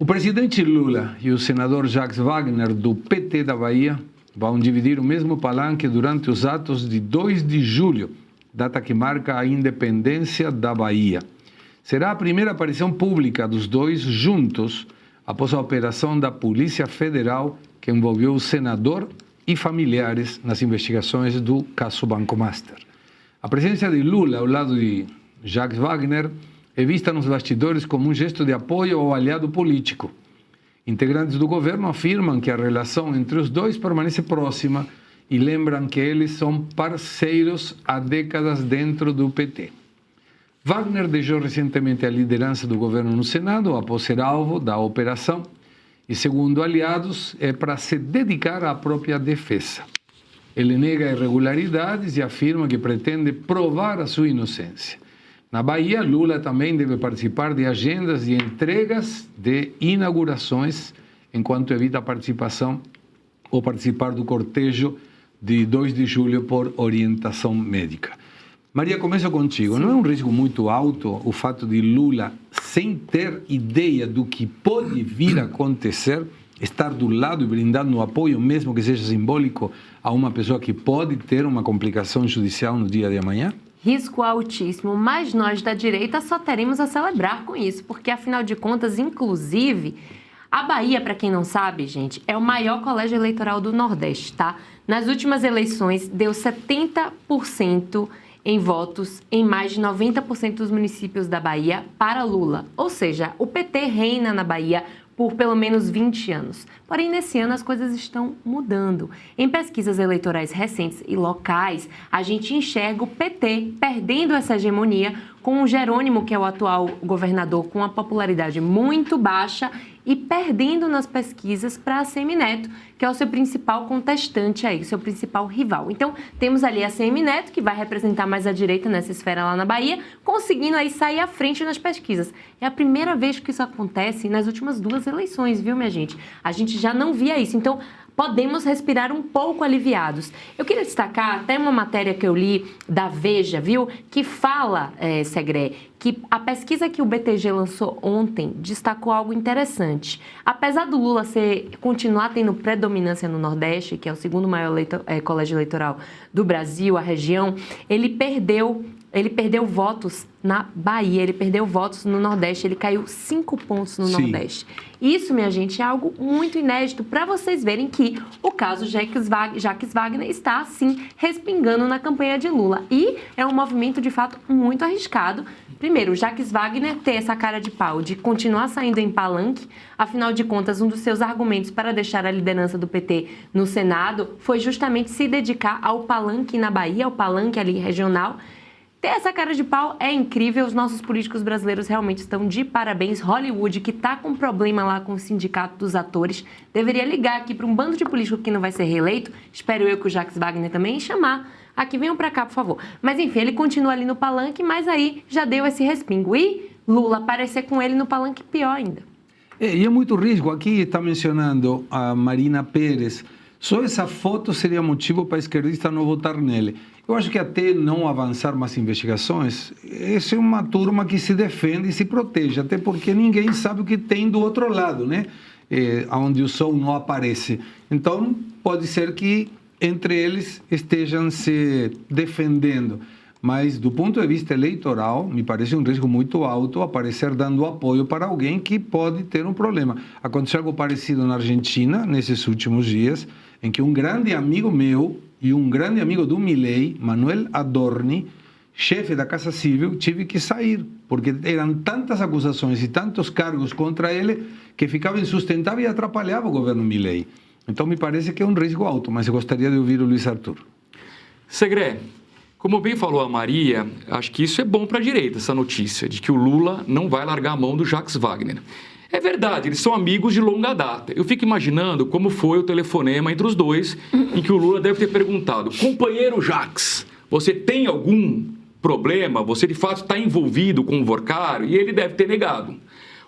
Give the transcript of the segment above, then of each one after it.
O presidente Lula e o senador Jacques Wagner, do PT da Bahia, vão dividir o mesmo palanque durante os atos de 2 de julho, data que marca a independência da Bahia. Será a primeira aparição pública dos dois juntos após a operação da Polícia Federal que envolveu o senador e familiares nas investigações do caso Banco Master. A presença de Lula ao lado de Jacques Wagner é vista nos bastidores como um gesto de apoio ao aliado político. Integrantes do governo afirmam que a relação entre os dois permanece próxima e lembram que eles são parceiros há décadas dentro do PT. Wagner deixou recentemente a liderança do governo no Senado após ser alvo da operação e, segundo aliados, é para se dedicar à própria defesa. Ele nega irregularidades e afirma que pretende provar a sua inocência. Na Bahia, Lula também deve participar de agendas e entregas de inaugurações, enquanto evita a participação ou participar do cortejo de 2 de julho por orientação médica. Maria, começo contigo. Sim. Não é um risco muito alto o fato de Lula, sem ter ideia do que pode vir a acontecer, estar do lado e brindando o apoio, mesmo que seja simbólico, a uma pessoa que pode ter uma complicação judicial no dia de amanhã? Risco altíssimo, mas nós da direita só teremos a celebrar com isso, porque afinal de contas, inclusive, a Bahia, para quem não sabe, gente, é o maior colégio eleitoral do Nordeste, tá? Nas últimas eleições, deu 70% em votos em mais de 90% dos municípios da Bahia para Lula. Ou seja, o PT reina na Bahia por pelo menos 20 anos. Porém, nesse ano as coisas estão mudando. Em pesquisas eleitorais recentes e locais, a gente enxerga o PT perdendo essa hegemonia com o Jerônimo, que é o atual governador, com uma popularidade muito baixa e perdendo nas pesquisas para a Semineto, que é o seu principal contestante aí, seu principal rival. Então, temos ali a Semineto, que vai representar mais a direita nessa esfera lá na Bahia, conseguindo aí sair à frente nas pesquisas. É a primeira vez que isso acontece nas últimas 2 eleições, viu, minha gente? A gente já não via isso. Então, podemos respirar um pouco aliviados. Eu queria destacar até uma matéria que eu li da Veja, viu? Que fala, Segré, que a pesquisa que o BTG lançou ontem destacou algo interessante. Apesar do Lula continuar tendo predominância no Nordeste, que é o segundo maior colégio eleitoral do Brasil, a região, ele perdeu votos na Bahia, ele perdeu votos no Nordeste, ele caiu 5 pontos no Nordeste. Isso, minha gente, é algo muito inédito para vocês verem que o caso Jacques Wagner está, assim, respingando na campanha de Lula. E é um movimento, de fato, muito arriscado. Primeiro, Jacques Wagner ter essa cara de pau de continuar saindo em palanque. Afinal de contas, um dos seus argumentos para deixar a liderança do PT no Senado foi justamente se dedicar ao palanque na Bahia, ao palanque ali regional. Ter essa cara de pau é incrível, os nossos políticos brasileiros realmente estão de parabéns. Hollywood, que está com problema lá com o sindicato dos atores, deveria ligar aqui para um bando de político que não vai ser reeleito, espero eu que o Jacques Wagner também, e chamar. Aqui, venham para cá, por favor. Mas enfim, ele continua ali no palanque, mas aí já deu esse respingo. E Lula aparecer com ele no palanque, pior ainda. E é muito risco. Aqui está mencionando a Marina Pérez. Só essa foto seria motivo para a esquerdista não votar nele. Eu acho que até não avançar mais investigações, essa é uma turma que se defende e se protege, até porque ninguém sabe o que tem do outro lado, né? Onde o sol não aparece. Então, pode ser que entre eles estejam se defendendo. Mas, do ponto de vista eleitoral, me parece um risco muito alto aparecer dando apoio para alguém que pode ter um problema. Aconteceu algo parecido na Argentina, nesses últimos dias, em que um grande amigo meu e um grande amigo do Milei, Manuel Adorni, chefe da Casa Civil, tive que sair, porque eram tantas acusações e tantos cargos contra ele que ficava insustentável e atrapalhava o governo Milei. Então, me parece que é um risco alto, mas eu gostaria de ouvir o Luiz Arthur. Segré, como bem falou a Maria, acho que isso é bom para a direita, essa notícia de que o Lula não vai largar a mão do Jacques Wagner. É verdade, eles são amigos de longa data. Eu fico imaginando como foi o telefonema entre os dois, em que o Lula deve ter perguntado: companheiro Jacques, você tem algum problema? Você de fato está envolvido com o Vorcário? E ele deve ter negado.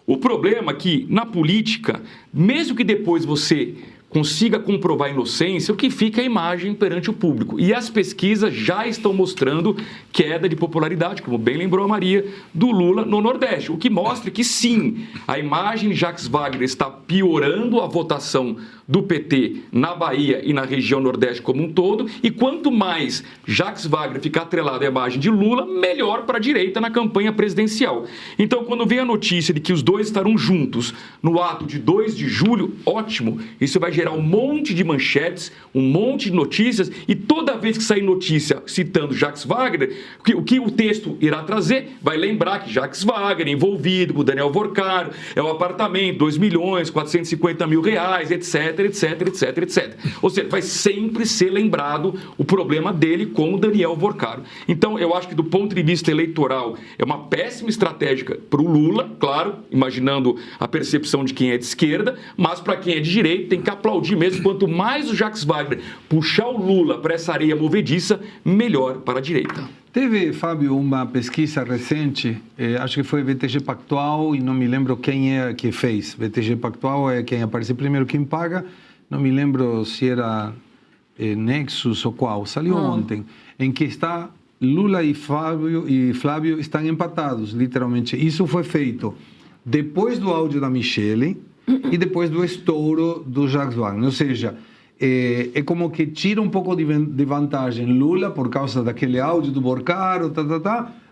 O problema é que, na política, mesmo que depois você consiga comprovar a inocência, o que fica é a imagem perante o público. E as pesquisas já estão mostrando queda de popularidade, como bem lembrou a Maria, do Lula no Nordeste. O que mostra que, sim, a imagem de Jacques Wagner está piorando a votação do PT na Bahia e na região Nordeste como um todo. E quanto mais Jacques Wagner ficar atrelado à imagem de Lula, melhor para a direita na campanha presidencial. Então, quando vem a notícia de que os dois estarão juntos no ato de 2 de julho, ótimo, isso vai gerar um monte de manchetes, um monte de notícias, e toda vez que sair notícia citando Jacques Wagner, o que o texto irá trazer vai lembrar que Jacques Wagner é envolvido com o Daniel Vorcaro, é o apartamento, 2 milhões, 450 mil reais, etc, etc, etc, etc. Ou seja, vai sempre ser lembrado o problema dele com o Daniel Vorcaro. Então, eu acho que do ponto de vista eleitoral, é uma péssima estratégia para o Lula, claro, imaginando a percepção de quem é de esquerda, mas para quem é de direita tem que aplaudir mesmo. Quanto mais o Jacques Wagner puxar o Lula para essa areia movediça, melhor para a direita. Teve, Fábio, uma pesquisa recente, acho que foi BTG Pactual, e não me lembro quem é que fez. BTG Pactual é quem aparece primeiro, quem paga. Não me lembro se era Nexus ou qual. Saiu ontem, em que está Lula e Flávio estão empatados, literalmente. Isso foi feito depois do áudio da Michelle e depois do estouro do Jacques Wagner. Ou seja, é como que tira um pouco de vantagem Lula por causa daquele áudio do Vorcaro,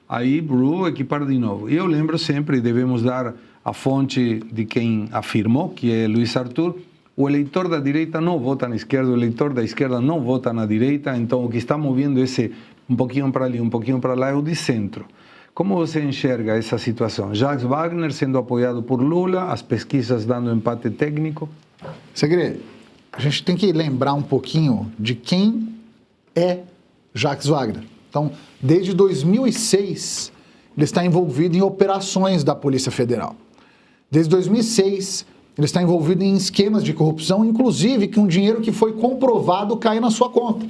aí equipara de novo. E eu lembro sempre, devemos dar a fonte de quem afirmou, que é Luiz Arthur, o eleitor da direita não vota na esquerda, o eleitor da esquerda não vota na direita, então o que está movendo esse um pouquinho para ali, um pouquinho para lá é o de centro. Como você enxerga essa situação? Jacques Wagner sendo apoiado por Lula, as pesquisas dando empate técnico? Segredo. A gente tem que lembrar um pouquinho de quem é Jacques Wagner. Então, desde 2006, ele está envolvido em operações da Polícia Federal. Desde 2006, ele está envolvido em esquemas de corrupção, inclusive que um dinheiro que foi comprovado cai na sua conta.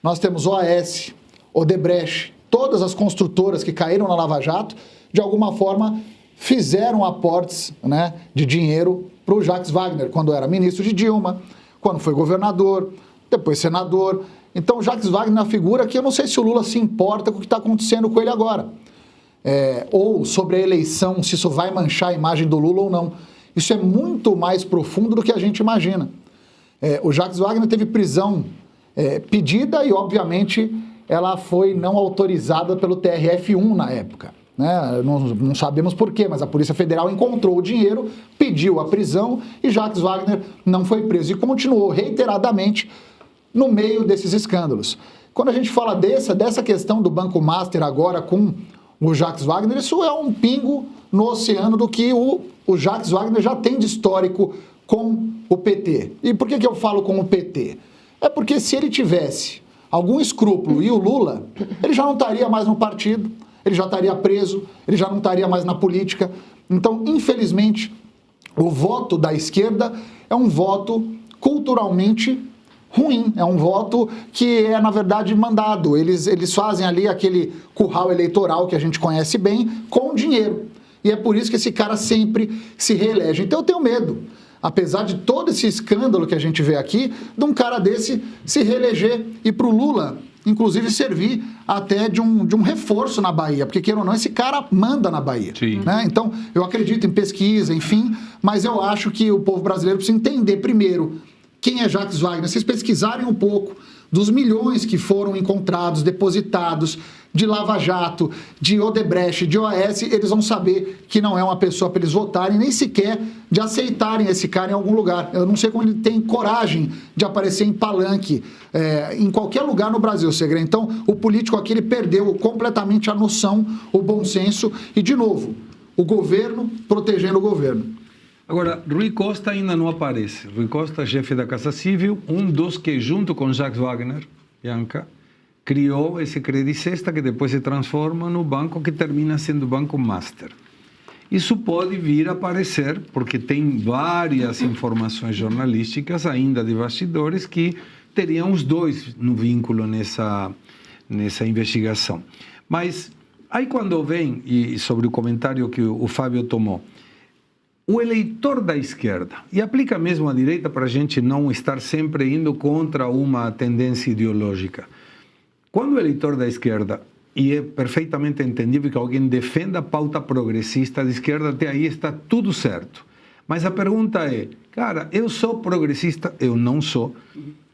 Nós temos OAS, Odebrecht, todas as construtoras que caíram na Lava Jato, de alguma forma, fizeram aportes, né, de dinheiro para o Jacques Wagner, quando era ministro de Dilma, quando foi governador, depois senador. Então, Jacques Wagner é uma figura que eu não sei se o Lula se importa com o que está acontecendo com ele agora. Ou sobre a eleição, se isso vai manchar a imagem do Lula ou não. Isso é muito mais profundo do que a gente imagina. O Jacques Wagner teve prisão pedida e, obviamente, ela foi não autorizada pelo TRF1 na época. Né? Não sabemos por quê, mas a Polícia Federal encontrou o dinheiro, pediu a prisão e Jacques Wagner não foi preso e continuou reiteradamente no meio desses escândalos. Quando a gente fala dessa questão do Banco Master agora com o Jacques Wagner, isso é um pingo no oceano do que o Jacques Wagner já tem de histórico com o PT. E por que eu falo com o PT? É porque se ele tivesse algum escrúpulo e o Lula, ele já não estaria mais no partido, ele já estaria preso, ele já não estaria mais na política. Então, infelizmente, o voto da esquerda é um voto culturalmente ruim, é um voto que é, na verdade, mandado. Eles fazem ali aquele curral eleitoral que a gente conhece bem com dinheiro. E é por isso que esse cara sempre se reelege. Então eu tenho medo, apesar de todo esse escândalo que a gente vê aqui, de um cara desse se reeleger e para o Lula, inclusive, servir até de um reforço na Bahia, porque, queira ou não, esse cara manda na Bahia. Né? Então, eu acredito em pesquisa, enfim, mas eu acho que o povo brasileiro precisa entender primeiro quem é Jacques Wagner. Vocês pesquisarem um pouco dos milhões que foram encontrados, depositados, de Lava Jato, de Odebrecht, de OAS, eles vão saber que não é uma pessoa para eles votarem, nem sequer de aceitarem esse cara em algum lugar. Eu não sei como ele tem coragem de aparecer em palanque, em qualquer lugar no Brasil, Segre. Então, o político aqui, ele perdeu completamente a noção, o bom senso e, de novo, o governo protegendo o governo. Agora, Rui Costa ainda não aparece. Rui Costa, chefe da Casa Civil, um dos que, junto com Jacques Wagner, Bianca, criou esse Credit Sexta, que depois se transforma no banco que termina sendo o Banco Master. Isso pode vir a aparecer, porque tem várias informações jornalísticas ainda de bastidores que teriam os dois no vínculo nessa investigação. Mas aí quando vem, e sobre o comentário que o Fábio tomou, o eleitor da esquerda, e aplica mesmo à direita para a gente não estar sempre indo contra uma tendência ideológica. Quando o eleitor da esquerda, e é perfeitamente entendível que alguém defenda a pauta progressista de esquerda, até aí está tudo certo. Mas a pergunta é, cara, eu sou progressista, eu não sou,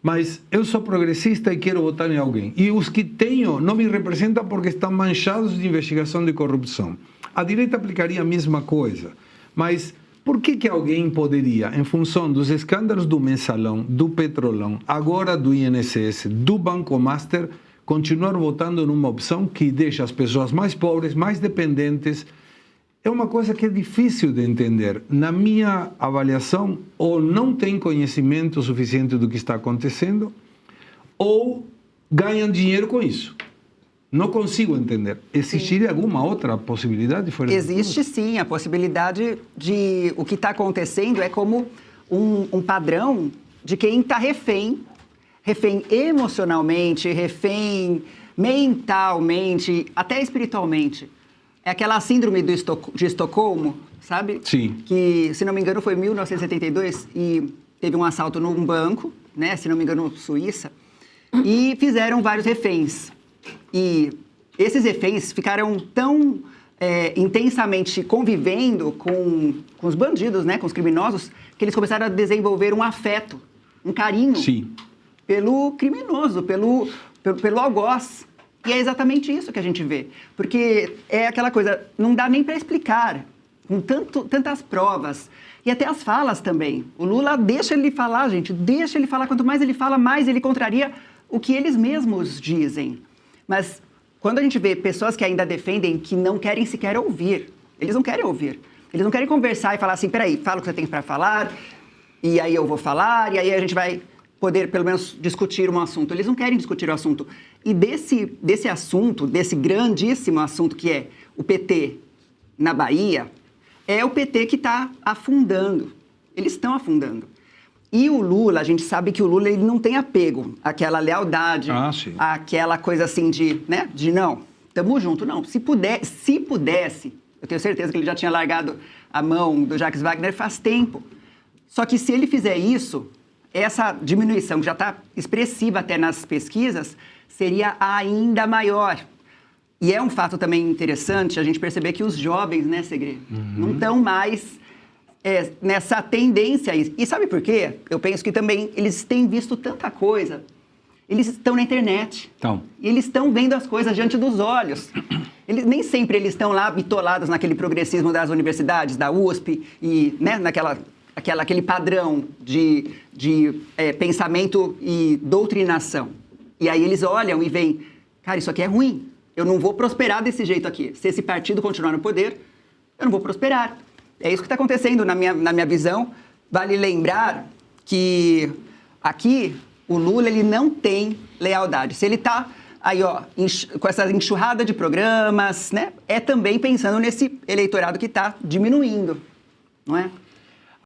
mas eu sou progressista e quero votar em alguém. E os que tenho não me representam porque estão manchados de investigação de corrupção. A direita aplicaria a mesma coisa, mas por que alguém poderia, em função dos escândalos do Mensalão, do Petrolão, agora do INSS, do Banco Master, continuar votando numa opção que deixa as pessoas mais pobres, mais dependentes? É uma coisa que é difícil de entender. Na minha avaliação, ou não tem conhecimento suficiente do que está acontecendo, ou ganham dinheiro com isso. Não consigo entender. Existiria alguma outra possibilidade? Existe sim a possibilidade de... O que está acontecendo é como um padrão de quem está refém emocionalmente, refém mentalmente, até espiritualmente. É aquela síndrome de Estocolmo, sabe? Sim. Que, se não me engano, foi em 1972 e teve um assalto num banco, né? Se não me engano, Suíça, e fizeram vários reféns. E esses reféns ficaram tão intensamente convivendo com os bandidos, né? Com os criminosos, que eles começaram a desenvolver um afeto, um carinho. Sim. Pelo criminoso, pelo algoz. E é exatamente isso que a gente vê. Porque é aquela coisa, não dá nem para explicar, com tantas provas. E até as falas também. O Lula deixa ele falar, gente, deixa ele falar. Quanto mais ele fala, mais ele contraria o que eles mesmos dizem. Mas quando a gente vê pessoas que ainda defendem, que não querem sequer ouvir, eles não querem ouvir. Eles não querem conversar e falar assim, peraí, fala o que você tem para falar, e aí eu vou falar, e aí a gente vai poder, pelo menos, discutir um assunto. Eles não querem discutir o assunto. E desse assunto, desse grandíssimo assunto que é o PT na Bahia, é o PT que está afundando. Eles estão afundando. E o Lula, a gente sabe que o Lula ele não tem apego àquela lealdade, àquela coisa assim de não, tamo junto. Não, se pudesse, eu tenho certeza que ele já tinha largado a mão do Jacques Wagner faz tempo. Só que se ele fizer isso, essa diminuição, que já está expressiva até nas pesquisas, seria ainda maior. E é um fato também interessante a gente perceber que os jovens, né, Segre, não estão mais nessa tendência. E sabe por quê? Eu penso que também eles têm visto tanta coisa. Eles estão na internet. Então. E eles estão vendo as coisas diante dos olhos. Nem sempre eles estão lá bitolados naquele progressismo das universidades, da USP, e né, aquele padrão de pensamento e doutrinação. E aí eles olham e veem, cara, isso aqui é ruim. Eu não vou prosperar desse jeito aqui. Se esse partido continuar no poder, eu não vou prosperar. É isso que está acontecendo na minha visão. Vale lembrar que aqui o Lula ele não tem lealdade. Se ele está aí, ó, com essa enxurrada de programas, né, é também pensando nesse eleitorado que está diminuindo, não é?